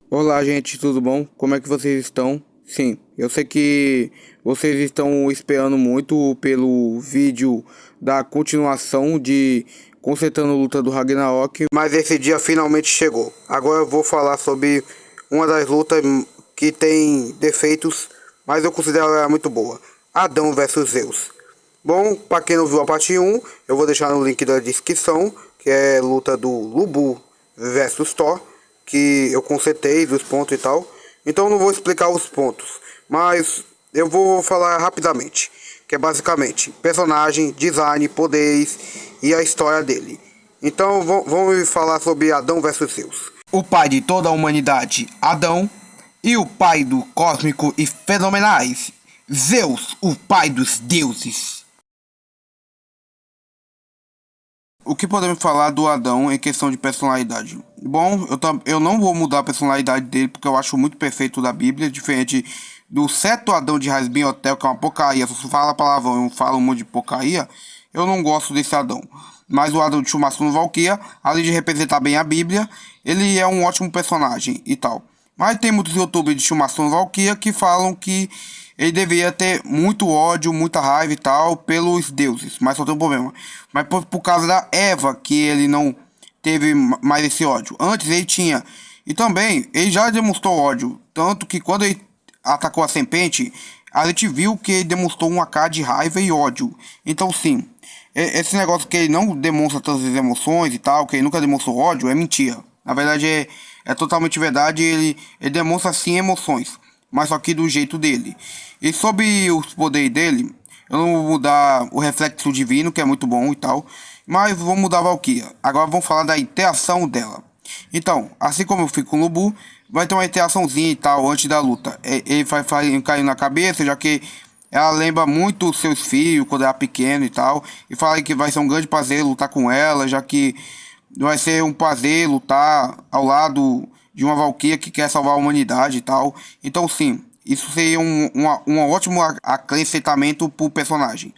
Olá, gente, tudo bom? Como é que vocês estão? Sim, eu sei que vocês estão esperando muito pelo vídeo da continuação de Consertando a Luta do Ragnarok, mas esse dia finalmente chegou. Agora eu vou falar sobre uma das lutas que tem defeitos, mas eu considero ela muito boa. Adão versus Zeus. Bom, para quem não viu a parte um, eu vou deixar no link da descrição, que é luta do Lubu versus Thor, que eu consertei dos pontos e tal. Então não vou explicar os pontos, mas eu vou falar rapidamente, que é basicamente personagem, design, poderes e a história dele. Então vamos falar sobre Adão versus Zeus. O pai de toda a humanidade, Adão, e o pai do cósmico e fenomenais, Zeus, o pai dos deuses. O que podemos falar do Adão em questão de personalidade? Bom, eu não vou mudar a personalidade dele porque eu acho muito perfeito da Bíblia, diferente do certo Adão de Rasbim Hotel, que é uma porcaria. Se você fala palavrão e fala um monte de porcaria, eu não gosto desse Adão. Mas o Adão de Chumaço no Valkyria, além de representar bem a Bíblia, ele é um ótimo personagem e tal. Mas tem muitos youtubers de Chumaço no Valkyria que falam que ele deveria ter muito ódio, muita raiva e tal pelos deuses, mas só tem um problema. Mas por causa da Eva que ele não teve mais esse ódio. Antes ele tinha. E também ele já demonstrou ódio. Tanto que quando ele atacou a serpente, a gente viu que ele demonstrou uma cara de raiva e ódio. Então sim, esse negócio que ele não demonstra tantas emoções e tal, que ele nunca demonstrou ódio, é mentira. Na verdade é totalmente verdade, ele demonstra sim emoções, mas só que do jeito dele. E sobre os poderes dele, eu não vou mudar o reflexo divino, que é muito bom e tal, mas vou mudar a Valkyria. Agora vamos falar da interação dela. Então, assim como eu fico com o Lubu, vai ter uma interaçãozinha e tal antes da luta. Ele vai cair na cabeça, já que ela lembra muito os seus filhos quando era pequeno e tal. E fala que vai ser um grande prazer lutar com ela, já que vai ser um prazer lutar ao lado de uma Valkyria que quer salvar a humanidade e tal. Então, sim, isso seria um ótimo acrescentamento pro personagem.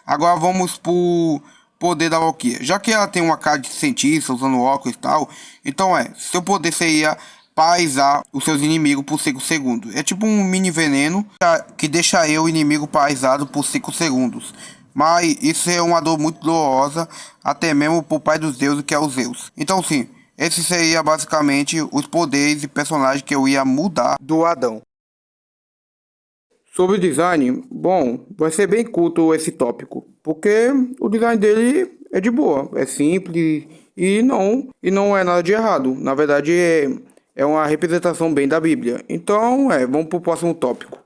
Agora vamos pro poder da Valkyria. Já que ela tem uma cara de cientista, usando óculos e tal, então seu poder seria paralisar os seus inimigos por 5 segundos. É tipo um mini veneno que deixaria o inimigo paralisado por 5 segundos. Mas isso é uma dor muito dolorosa, até mesmo pro pai dos deuses, que é o Zeus. Então sim, esse seria basicamente os poderes e personagens que eu ia mudar do Adão. Sobre o design, bom, vai ser bem culto esse tópico, porque o design dele é de boa, é simples e não é nada de errado. Na verdade, é uma representação bem da Bíblia. Então, vamos pro próximo tópico.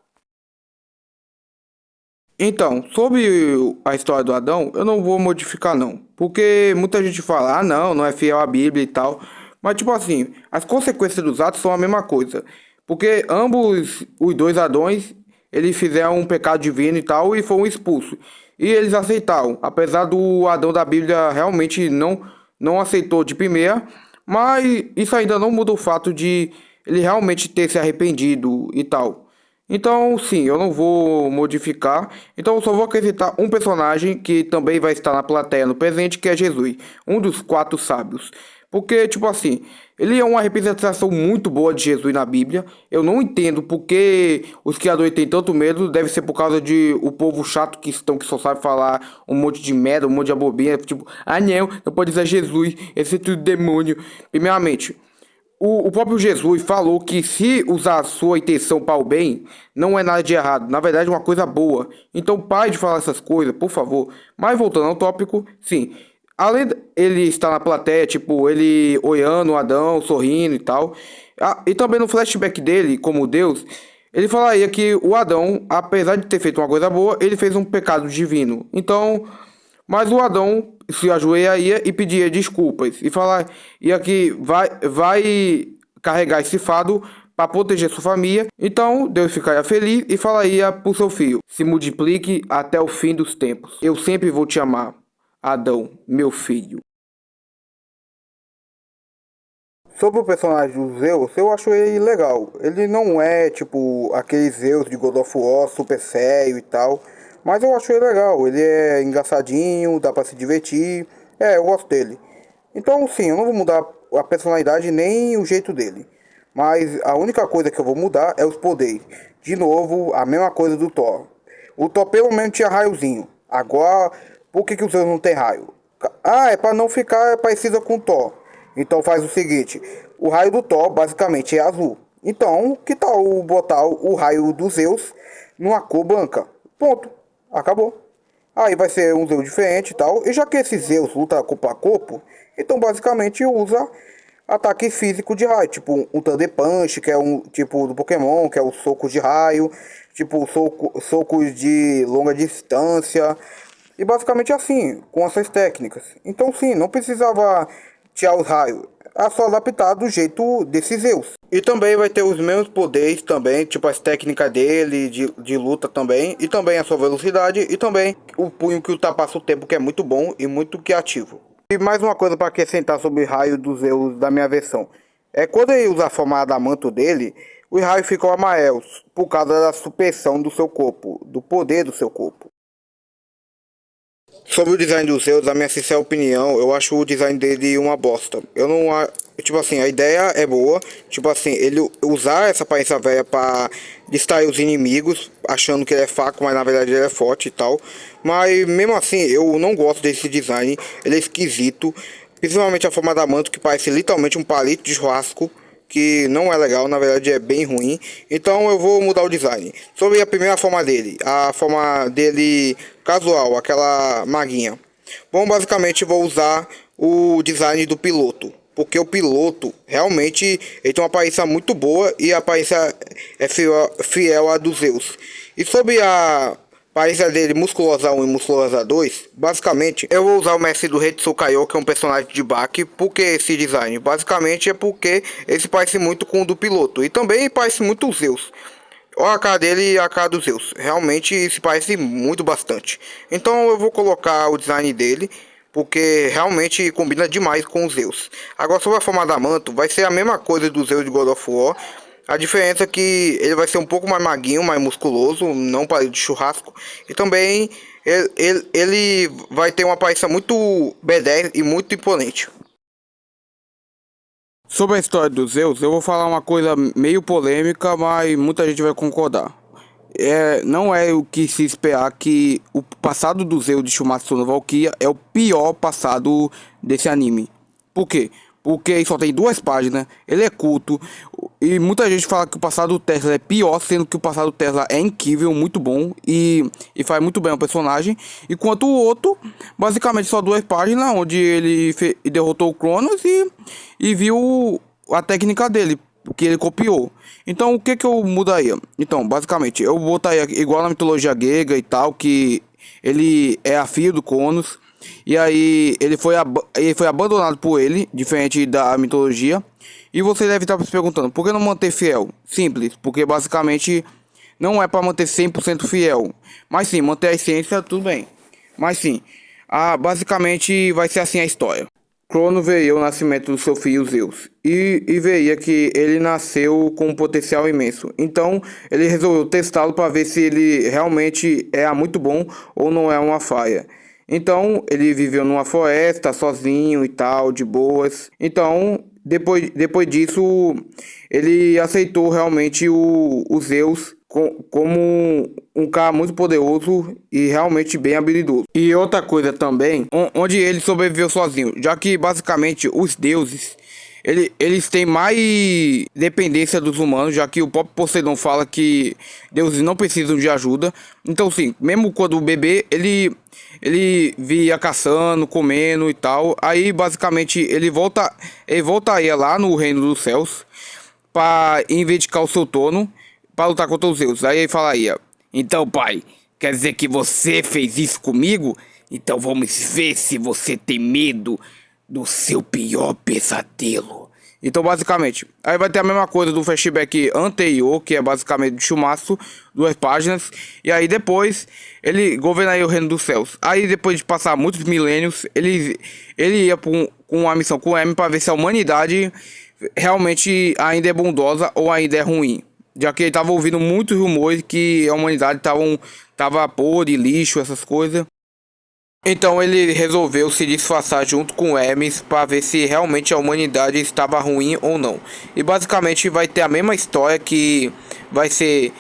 Então, sobre a história do Adão, eu não vou modificar não, porque muita gente fala, ah não, não é fiel à Bíblia e tal, mas tipo assim, as consequências dos atos são a mesma coisa, porque ambos os dois Adões, eles fizeram um pecado divino e tal e foram expulsos, e eles aceitaram, apesar do Adão da Bíblia realmente não aceitou de primeira, mas isso ainda não muda o fato de ele realmente ter se arrependido e tal. Então, sim, eu não vou modificar. Então, eu só vou acrescentar um personagem que também vai estar na plateia no presente, que é Jesus, um dos quatro sábios. Porque, tipo assim, ele é uma representação muito boa de Jesus na Bíblia. Eu não entendo porque os criadores têm tanto medo. Deve ser por causa de o povo chato que só sabe falar um monte de merda, um monte de abobrinha. Tipo, ah, não pode dizer Jesus, esse é tudo demônio. Primeiramente. O próprio Jesus falou que se usar a sua intenção para o bem, não é nada de errado. Na verdade, é uma coisa boa. Então pare de falar essas coisas, por favor. Mas voltando ao tópico, sim. Além de ele estar na plateia, tipo, ele olhando o Adão, sorrindo e tal. E também no flashback dele, como Deus, ele falaria que o Adão, apesar de ter feito uma coisa boa, ele fez um pecado divino. Então, mas o Adão se ajoelharia e pedia desculpas e falaria que vai carregar esse fardo para proteger sua família. Então Deus ficaria feliz e falaria para o seu filho: se multiplique até o fim dos tempos. Eu sempre vou te amar, Adão, meu filho. Sobre o personagem do Zeus, eu acho ele legal. Ele não é tipo aquele Zeus de God of War, super sério e tal. Mas eu acho ele legal. Ele é engraçadinho, dá pra se divertir. Eu gosto dele. Então, sim, eu não vou mudar a personalidade nem o jeito dele. Mas a única coisa que eu vou mudar é os poderes. De novo, a mesma coisa do Thor. O Thor pelo menos tinha raiozinho. Agora, por que os Zeus não tem raio? Ah, é pra não ficar parecida com o Thor. Então faz o seguinte, o raio do Thor basicamente é azul. Então, que tal botar o raio dos Zeus numa cor branca? Ponto. Acabou. Aí vai ser um Zeus diferente e tal. E já que esse Zeus luta corpo a corpo, então basicamente usa ataque físico de raio. Tipo um Thunder Punch, que é um tipo do Pokémon, que é o soco de raio. Tipo socos de longa distância. E basicamente assim, com essas técnicas. Então sim, não precisava tirar os raios. É só adaptar do jeito desses Zeus. E também vai ter os mesmos poderes também, tipo as técnicas dele de luta também. E também a sua velocidade. E também o punho que ultrapassa o tempo, que é muito bom e muito criativo. E mais uma coisa para acrescentar sobre o raio dos Zeus da minha versão. É quando ele usa a forma de adamanto dele, os raios ficam amarelos. Por causa da supressão do seu corpo, do poder do seu corpo. Sobre o design do Zeus, a minha sincera opinião, eu acho o design dele uma bosta. Eu não acho. Tipo assim, a ideia é boa. Tipo assim, ele usar essa aparência velha pra distrair os inimigos, achando que ele é fraco, mas na verdade ele é forte e tal. Mas mesmo assim, eu não gosto desse design. Ele é esquisito. Principalmente a forma da manto, que parece literalmente um palito de churrasco, que não é legal, na verdade é bem ruim. Então eu vou mudar o design. Sobre a primeira forma dele, a forma dele casual, aquela maguinha. Bom, basicamente vou usar o design do piloto, porque o piloto realmente ele tem uma aparência muito boa e a aparência é fiel à dos Zeus. E sobre a aparência dele musculosa 1 e musculosa 2, basicamente eu vou usar o mestre do Hetsu Kaiô, que é um personagem de Baki. Por que esse design? Basicamente é porque ele se parece muito com o do piloto e também parece muito o Zeus. Olha a cara dele e a cara dos Zeus. Realmente se parece muito bastante. Então eu vou colocar o design dele, porque realmente combina demais com os Zeus. Agora sobre a forma da manto, vai ser a mesma coisa do Zeus de God of War. A diferença é que ele vai ser um pouco mais maguinho, mais musculoso, não parecido de churrasco. E também ele vai ter uma aparência muito B10 e muito imponente. Sobre a história dos Zeus, eu vou falar uma coisa meio polêmica, mas muita gente vai concordar. Não é o que se esperar que o passado do Zeus de Shumatsu no Valkyria é o pior passado desse anime. Por quê? Porque ele só tem 2 páginas, ele é culto, e muita gente fala que o passado do Tesla é pior, sendo que o passado do Tesla é incrível, muito bom, e faz muito bem o personagem. Enquanto o outro, basicamente só 2 páginas, onde ele derrotou o Cronos e viu a técnica dele, que ele copiou. Então o que eu mudaria? Então, basicamente, eu botaria igual na mitologia grega e tal, que ele é a filha do Cronos. E aí ele foi abandonado por ele, diferente da mitologia. E você deve estar se perguntando, por que não manter fiel? Simples, porque basicamente não é para manter 100% fiel. Mas sim, manter a essência, tudo bem. Mas sim, basicamente vai ser assim a história. Crono veio o nascimento do seu filho Zeus e veia que ele nasceu com um potencial imenso. Então ele resolveu testá-lo para ver se ele realmente é muito bom ou não é uma falha. Então ele viveu numa floresta sozinho e tal, de boas. Então depois disso ele aceitou realmente o Zeus como um cara muito poderoso e realmente bem habilidoso. E outra coisa também, onde ele sobreviveu sozinho, já que basicamente os deuses eles têm mais dependência dos humanos, já que o próprio Poseidon fala que deuses não precisam de ajuda. Então sim, mesmo quando o bebê ele via caçando, comendo e tal, aí basicamente ele voltaria lá no reino dos céus para reivindicar o seu trono para lutar contra os Zeus. Aí ele falaria: então, pai, quer dizer que você fez isso comigo? Então vamos ver se você tem medo do seu pior pesadelo. Então, basicamente, aí vai ter a mesma coisa do flashback anterior, que é basicamente do Shumatsu, 2 páginas. E aí depois ele governaria o reino dos céus. Aí depois de passar muitos milênios, ele ia com uma missão com o M para ver se a humanidade realmente ainda é bondosa ou ainda é ruim. Já que ele tava ouvindo muitos rumores que a humanidade tava podre, lixo, essas coisas. Então ele resolveu se disfarçar junto com Hermes para ver se realmente a humanidade estava ruim ou não. E basicamente vai ter a mesma história, que vai ser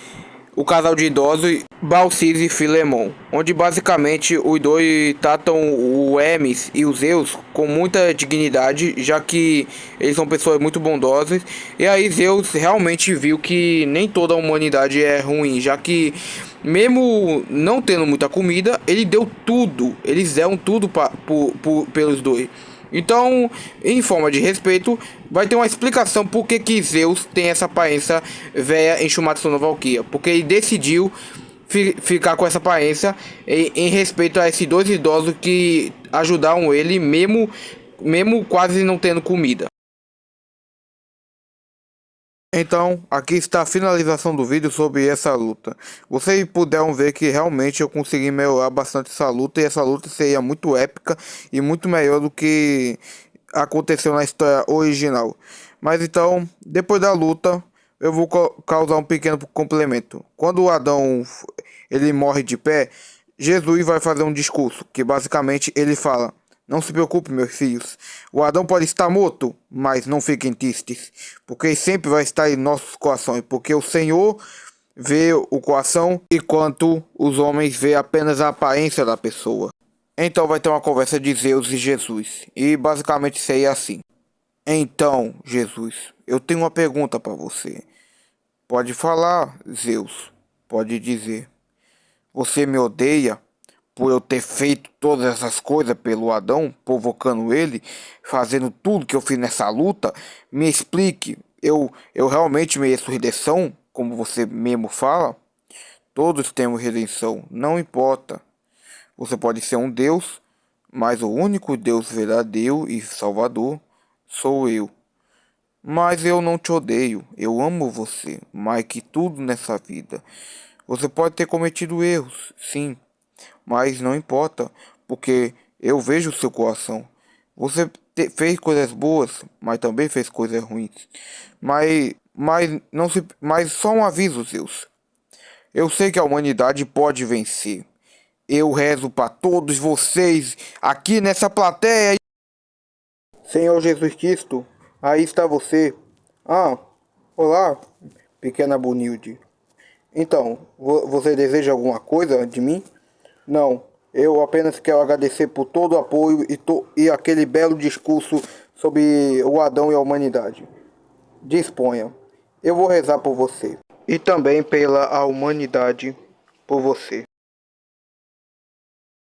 o casal de idosos Balsis e Filemon, onde basicamente os dois tratam o Hermes e os Zeus com muita dignidade, já que eles são pessoas muito bondosas. E aí Zeus realmente viu que nem toda a humanidade é ruim, já que mesmo não tendo muita comida, ele deu tudo, eles deram tudo pelos dois. Então, em forma de respeito, vai ter uma explicação por que Zeus tem essa aparência velha em Shumatsu no Valkyria. Porque ele decidiu ficar com essa aparência em respeito a esses dois idosos que ajudaram ele, mesmo quase não tendo comida. Então, aqui está a finalização do vídeo sobre essa luta. Vocês puderam ver que realmente eu consegui melhorar bastante essa luta, e essa luta seria muito épica e muito melhor do que aconteceu na história original. Mas então, depois da luta, eu vou causar um pequeno complemento. Quando o Adão ele morre de pé, Jesus vai fazer um discurso que basicamente ele fala: não se preocupe, meus filhos. O Adão pode estar morto, mas não fiquem tristes, porque ele sempre vai estar em nossos corações, porque o Senhor vê o coração, enquanto os homens vê apenas a aparência da pessoa. Então vai ter uma conversa de Zeus e Jesus, e basicamente seria assim: então, Jesus, eu tenho uma pergunta para você. Pode falar, Zeus. Pode dizer. Você me odeia por eu ter feito todas essas coisas pelo Adão, provocando ele, fazendo tudo que eu fiz nessa luta? Me explique, eu realmente mereço redenção, como você mesmo fala? Todos temos redenção, não importa. Você pode ser um Deus, mas o único Deus verdadeiro e salvador sou eu. Mas eu não te odeio, eu amo você, mais que tudo nessa vida. Você pode ter cometido erros, sim, mas não importa, porque eu vejo o seu coração. Você fez coisas boas, mas também fez coisas ruins. Mas só um aviso, Zeus. Eu sei que a humanidade pode vencer. Eu rezo para todos vocês aqui nessa plateia. Senhor Jesus Cristo, aí está você. Ah, olá, pequena Bunilde. Então, você deseja alguma coisa de mim? Não, eu apenas quero agradecer por todo o apoio e aquele belo discurso sobre o Adão e a humanidade. Disponha, eu vou rezar por você. E também pela a humanidade por você.